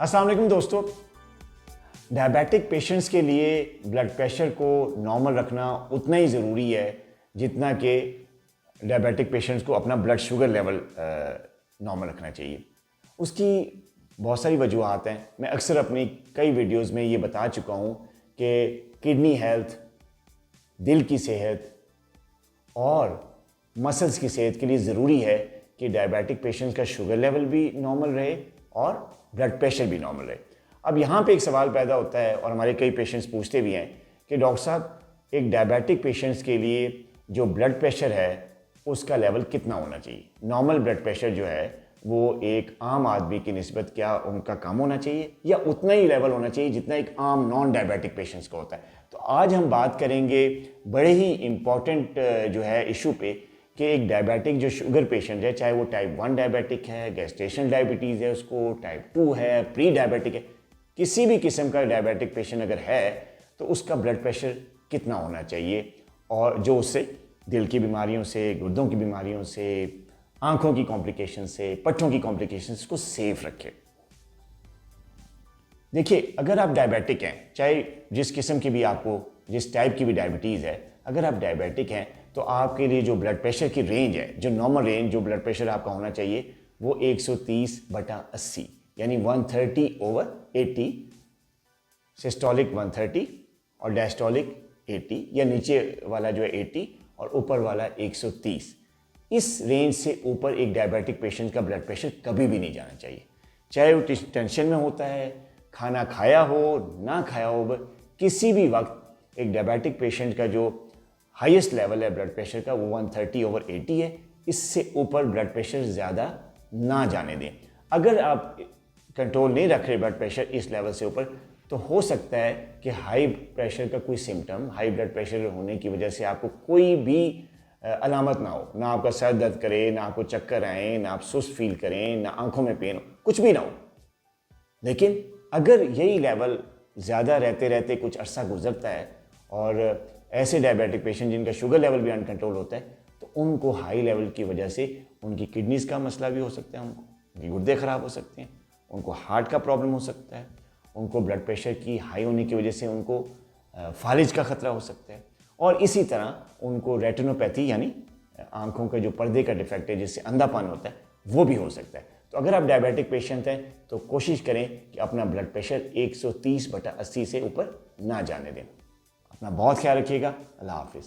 अस्सलाम वालेकुम दोस्तों। डायबिटिक पेशेंट्स के लिए ब्लड प्रेशर को नॉर्मल रखना उतना ही ज़रूरी है जितना कि डायबिटिक पेशेंट्स को अपना ब्लड शुगर लेवल नॉर्मल रखना चाहिए। उसकी बहुत सारी वजूहत हैं। मैं अक्सर अपनी कई वीडियोस में ये बता चुका हूँ कि किडनी हेल्थ, दिल की सेहत और मसल्स की सेहत के लिए ज़रूरी है कि डायबिटिक पेशेंट्स का शुगर लेवल भी नॉर्मल रहे और ब्लड प्रेशर भी नॉर्मल रहे। अब यहाँ पे एक सवाल पैदा होता है और हमारे कई पेशेंट्स पूछते भी हैं कि डॉक्टर साहब, एक डायबिटिक पेशेंट्स के लिए जो ब्लड प्रेशर है उसका लेवल कितना होना चाहिए? नॉर्मल ब्लड प्रेशर जो है वो एक आम आदमी की निस्बत क्या उनका कम होना चाहिए या उतना ही लेवल होना चाहिए जितना एक आम नॉन डायबिटिक पेशेंट्स का होता है? तो आज हम बात करेंगे बड़े ही इम्पॉर्टेंट जो है इशू पे कि एक डायबिटिक जो शुगर पेशेंट है, चाहे वो टाइप 1 डायबिटिक है, गेस्टेशनल डायबिटीज़ है, उसको टाइप 2 है, प्री डायबिटिक है, किसी भी किस्म का डायबिटिक पेशेंट अगर है तो उसका ब्लड प्रेशर कितना होना चाहिए और जो उससे दिल की बीमारियों से, गुर्दों की बीमारियों से, आंखों की कॉम्प्लिकेशन से, पट्टों की कॉम्प्लिकेशन को सेफ रखे। देखिए, अगर आप डायबिटिक हैं, चाहे जिस किस्म की भी आपको जिस टाइप की भी डायबिटीज़ है, अगर आप डायबिटिक हैं तो आपके लिए जो ब्लड प्रेशर की रेंज है, जो नॉर्मल रेंज जो ब्लड प्रेशर आपका होना चाहिए वो 130/80 यानी 130/80, सिस्टोलिक 130 और डायस्टोलिक 80 या नीचे वाला जो है 80 और ऊपर वाला 130। इस रेंज से ऊपर एक डायबिटिक पेशेंट का ब्लड प्रेशर कभी भी नहीं जाना चाहिए। चाहे वो टेंशन में होता है, खाना खाया हो ना खाया हो, किसी भी वक्त एक डायबिटिक पेशेंट का जो हाईएस्ट लेवल है ब्लड प्रेशर का वो 130/80 है। इससे ऊपर ब्लड प्रेशर ज़्यादा ना जाने दें। अगर आप कंट्रोल नहीं रख रहे ब्लड प्रेशर इस लेवल से ऊपर, तो हो सकता है कि हाई प्रेशर का कोई सिम्टम, हाई ब्लड प्रेशर होने की वजह से आपको कोई भी अलामत ना हो, ना आपका सर दर्द करे, ना आपको चक्कर आए, ना आप सुस्त फील करें, ना आंखों में पेन हो, कुछ भी ना हो। लेकिन अगर यही लेवल ज़्यादा रहते रहते कुछ अरसा गुजरता है और ऐसे डायबिटिक पेशेंट जिनका शुगर लेवल भी अनकंट्रोल होता है, तो उनको हाई लेवल की वजह से उनकी किडनीज़ का मसला भी हो सकता है, उनकी गुर्दे ख़राब हो सकते हैं, उनको हार्ट का प्रॉब्लम हो सकता है, उनको ब्लड प्रेशर की हाई होने की वजह से उनको फालिज का ख़तरा हो सकता है और इसी तरह उनको रेटिनोपैथी यानी आंखों के जो पर्दे का डिफेक्ट है जिससे अंधापन होता है वो भी हो सकता है। तो अगर आप डायबिटिक पेशेंट हैं तो कोशिश करें कि अपना ब्लड प्रेशर 130/80 से ऊपर ना जाने दें। अपना बहुत ख्याल रखिएगा। अल्लाह हाफिज़।